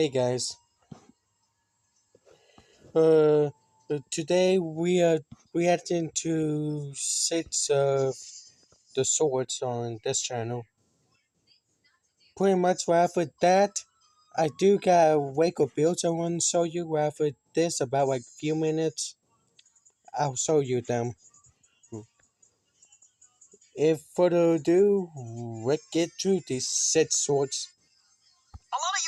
Hey guys, uh, today we are reacting to six of the swords on this channel. Pretty much right after that, I do got a wake of builds I want to show you. Right after this, about like few minutes, I'll show you them. If further ado, let's get to these six swords. A lot of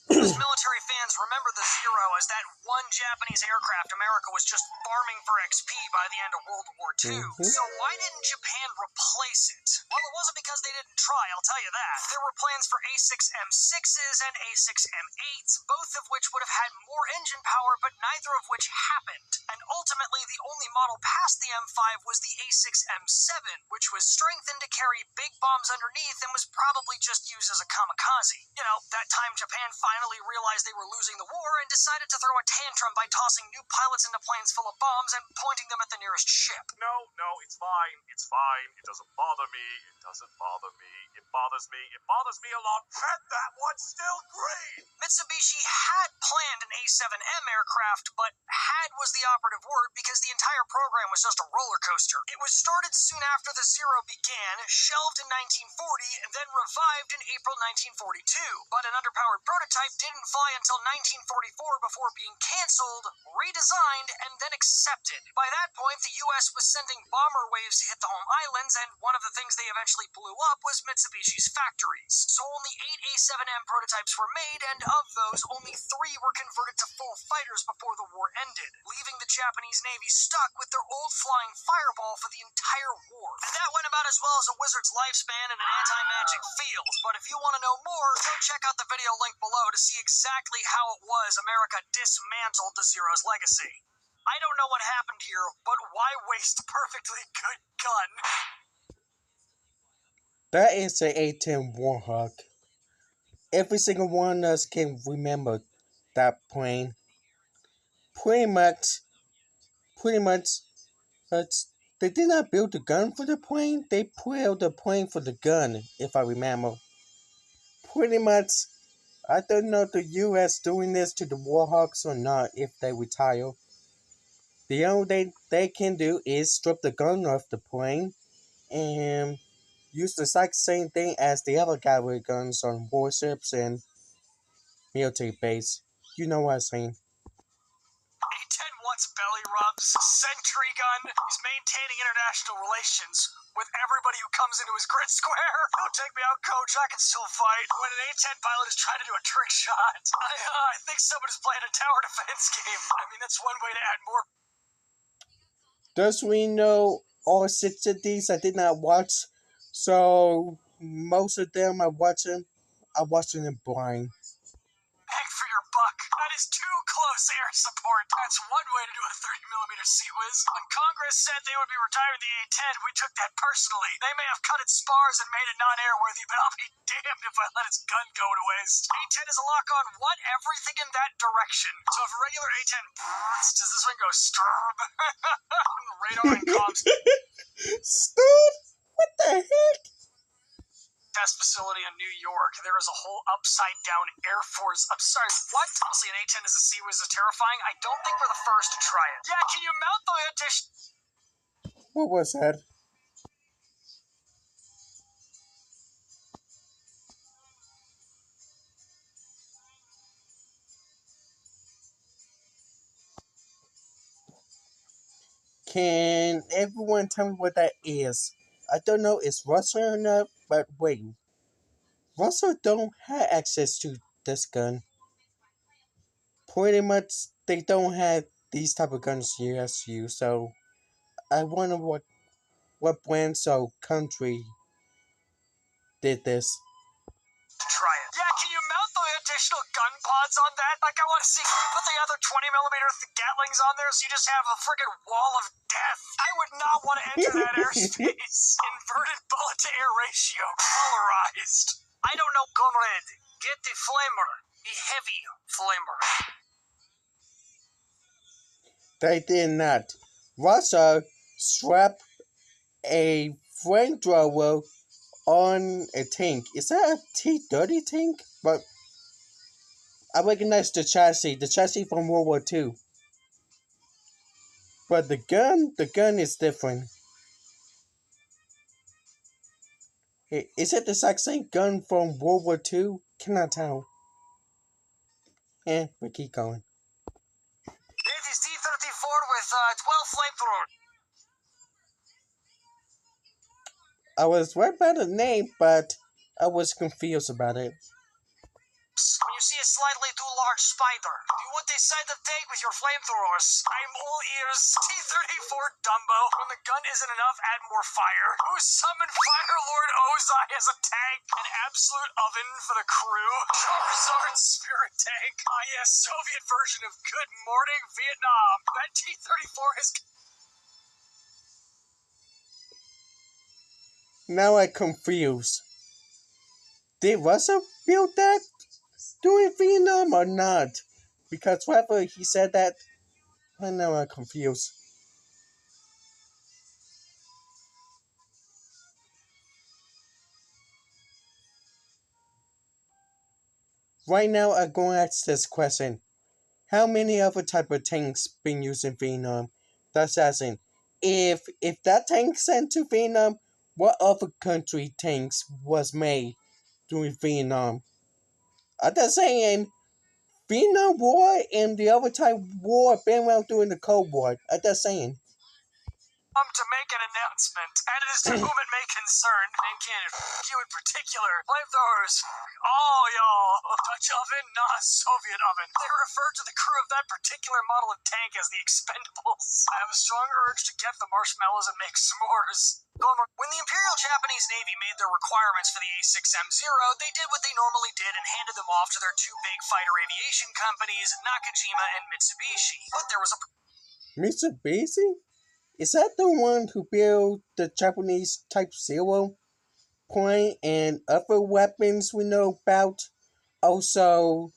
U.S. military fans remember the Zero as that one Japanese aircraft America was just farming for XP by the end of World War II. So why didn't Japan replace it? Well, it wasn't because they didn't try, I'll tell you that. There were plans for A6M6s and A6M8s, both of which would have had more engine power, but neither of which happened. And ultimately, the only model past the M5 was the A6M7, which was strengthened to carry big bombs underneath and was probably just used as a kamikaze. You know, that time Japan finally realized they were losing the war and decided to throw a tantrum by tossing new pilots into planes full of bombs and pointing them at the nearest ship. No, it's fine. It's fine. It doesn't bother me. It doesn't bother me. It bothers me. It bothers me a lot. And that one's still green. Mitsubishi had planned an A7M aircraft, but had was the operative word because the entire program was just a roller coaster. It was started soon after the Zero began, shelved in 1940, and then revived in April 1942. But an underpowered prototype didn't fly until 1944 before being canceled, redesigned, and then accepted. By that point, the U.S. was sending bomber waves to hit the home islands, and one of the things they eventually blew up was Mitsubishi's factories. So only 8 A7M prototypes were made, and of those, only 3 were converted to full fighters before the war ended, leaving the Japanese Navy stuck with their old flying Fireball for the entire war. And that went about as well as a wizard's lifespan in an anti-magic field. But if you want to know more, go check out the video link below to see exactly how it was America dismantled the Zero's legacy. I don't know what happened here, but why waste a perfectly good gun? That is the A10 Warhawk. Every single one of us can remember that plane. Pretty much, pretty much, but they did not build the gun for the plane. They built the plane for the gun, if I remember. Pretty much, I don't know if the U.S. doing this to the Warhawks or not if they retire. The only thing they can do is strip the gun off the plane and use the exact same thing as the other cavalry guns on warships and military base. You know what I'm saying. A10 wants belly rubs, sentry gun. He's maintaining international relations with everybody who comes into his grid square. Don't take me out, coach. I can still fight. When an A10 pilot is trying to do a trick shot, I think somebody's playing a tower defense game. I mean, that's one way to add more. Does we know all six of these I did not watch, so most of them I watched them blind. Bang for your buck. That is too close air support. That's one way to do a 30mm Sea Whiz. When Congress said they would be retiring the A10, we took that personally. They may have cut its spars and made it non-airworthy, but I'll be damned if I let its gun go to waste. A10 is a lock-on what? Everything in that direction. So if a regular A10 does this one go sturb? Radar and comms Dude, what the heck? test facility in New York. There is a whole upside down Air Force. I'm sorry, what? Honestly, an A10 as a Sea Whiz is terrifying. I don't think we're the first to try it. Yeah, can you mount the addition? What was that? Can everyone tell me what that is? I don't know if it's Russia or not, but wait. Russia don't have access to this gun. Pretty much, they don't have these type of guns as you, so I wonder what brands or country did this. Try it. Yeah, can you mount the additional gun pods on that? Like, I want to see. Can you put the other 20mm Gatlings on there so you just have a friggin' wall of death? I would not want to enter that airspace. Inverted bullet to air ratio. Polarized. I don't know, comrade. Get the flamer. The heavy flamer. They did not. Russia strapped a flamethrower on a tank. Is that a T-30 tank? But I recognize the chassis from World War II. But the gun is different. Is it the exact same gun from World War II? Cannot tell. We keep going. It is T-34 with 12 flamethrowers. I was right about the name, but I was confused about it. When you see a slightly too large spider, you would decide to take with your flamethrowers. I'm all ears. T-34 Dumbo. When the gun isn't enough, add more fire. Who summoned Fire Lord Ozai as a tank? An absolute oven for the crew? Charizard Spirit Tank. Ah yes, Soviet version of Good Morning Vietnam. That T-34 is... Now I'm confused. Did Russell build that during Vietnam or not? Because whether he said that, now I'm confused. Right now, I'm going to ask this question. How many other type of tanks been used in Vietnam? That's asking. If that tank sent to Vietnam, what other country tanks was made during Vietnam? I'm just saying, Vietnam War and the other type war been around during the Cold War. I'm just saying. To make an announcement, and it is to whom it may concern, and Cannon, you in particular, flamethrowers, all y'all, Dutch oven, not Soviet oven. They refer to the crew of that particular model of tank as the Expendables. I have a strong urge to get the marshmallows and make s'mores. When the Imperial Japanese Navy made their requirements for the A6M0, they did what they normally did and handed them off to their two big fighter aviation companies, Nakajima and Mitsubishi. But there was a... Mitsubishi? Is that the one who built the Japanese Type 0 point and other weapons we know about? Also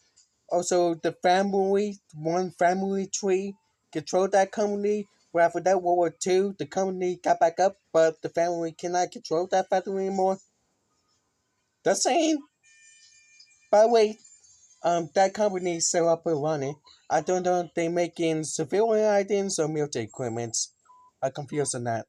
the one family tree controlled that company. Where after that World War II, the company got back up, but the family cannot control that factory anymore. Just saying. By the way, that company is still up and running. I don't know if they're making civilian items or military equipment. I'm confused on that.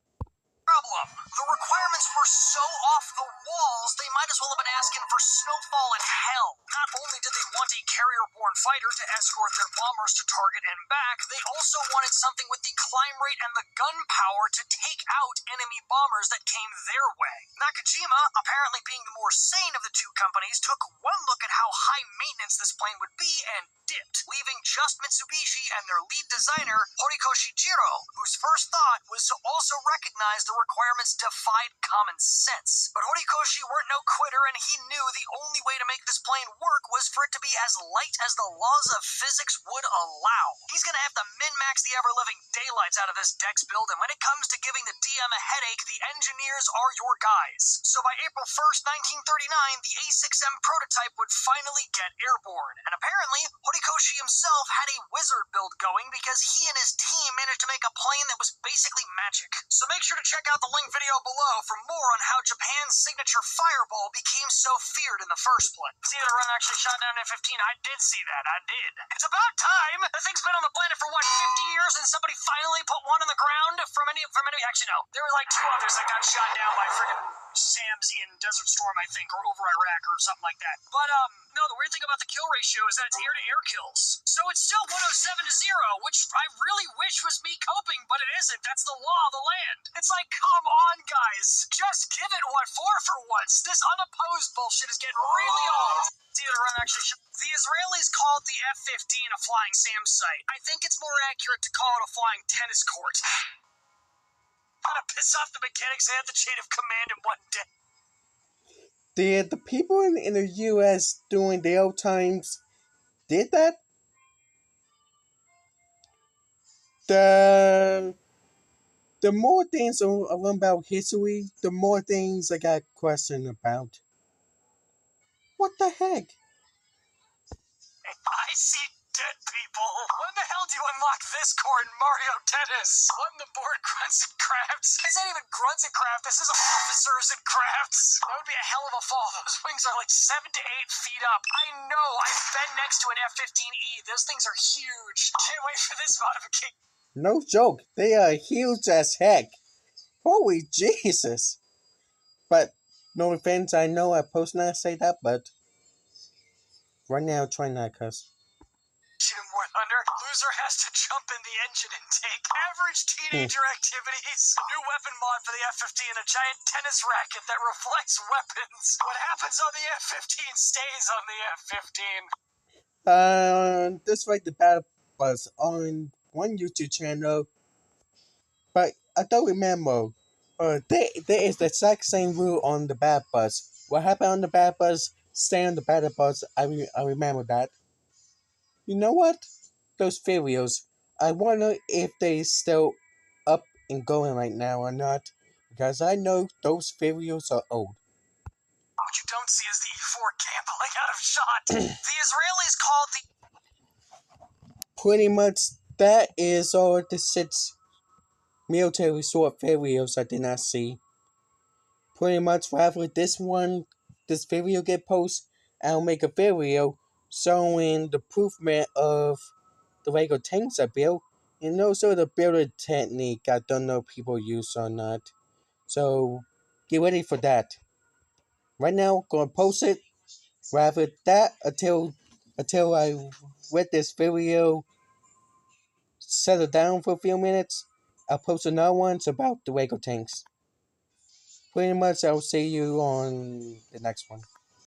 Problem. The requirements were so off the walls, they might as well have been asking for snowfall in hell. Not only did they want a carrier-borne fighter to escort their bombers to target and back, they also wanted something with the climb rate and the gunpowder to take out enemy bombers that came their way. Nakajima, apparently being the more sane of the two companies, took one look at how high maintenance this plane would be and dipped, leaving just Mitsubishi and their lead designer, Horikoshi Jiro, whose first thought was to also recognize the requirements defied common sense. But Horikoshi weren't no quitter, and he knew the only way to make this plane work was for it to be as light as the laws of physics would allow. He's gonna have to min-max the ever-living daylights out of this Dex build, and when it comes to giving the DM a headache, the engineers are your guys. So by April 1st, 1939, the A6M prototype would finally get airborne, and apparently, Horikoshi himself had a wizard build going because he and his team managed to make a plane that was basically magic. So make sure to check out the link video below for more on how Japan's signature fireball became so feared in the first place. See the run actually shot down F-15? I did see that, I did. It's about time! The thing's been on the planet for what, 50 years, and somebody finally put one on the ground from any, actually no, there were like two others that got shot down by friggin' SAMs in Desert Storm, I think, or over Iraq or something like that. But, no, the weird thing about the kill ratio is that it's air-to-air kills. So it's still 107 to 0, which I really wish was me coping, but it isn't. That's the law of the land. It's like, come on, guys. Just give it what for once. This unopposed bullshit is getting really old. The Israelis called the F-15 a flying SAM site. I think it's more accurate to call it a flying tennis court. Gotta piss off the mechanics and the chain of command in one day. Did the people in the U.S. during the old times did that? The more things I learn about history, the more things I got questions about. What the heck? I see dead people. people. When the hell do you unlock this core in Mario Tennis? What in the board, Grunts and Crafts? This ain't even Grunts and Crafts, this is Officers and Crafts. That would be a hell of a fall. Those wings are like 7 to 8 feet up. I know, I've been next to an F-15E. Those things are huge. Can't wait for this modification. No joke, they are huge as heck. Holy Jesus. But, no offense, I know I post not say that, but right now, try not cuss. In War Thunder, loser has to jump in the engine intake. Average teenager activities. New weapon mod for the F-15, a giant tennis racket that reflects weapons. What happens on the F-15 stays on the F-15. This like the battle was on one YouTube channel, but I don't remember. There is the exact same rule on the Bad Bus. What happened on the Bad Bus, stay on the Bad Bus. I remember that. You know what? Those videos, I wonder if they still up and going right now or not, because I know those videos are old. What you don't see is the E4 gambling out of shot. The Israelis called the... Pretty much, that is all the 6 military short videos I did not see. Pretty much, after this video get posted, I'll make a video showing the improvement of the Lego tanks I built, and also the building technique I don't know if people use or not. So, get ready for that. Right now, gonna post it. Rather that until I read this video settle down for a few minutes, I'll post another one about the Lego tanks. Pretty much, I'll see you on the next one.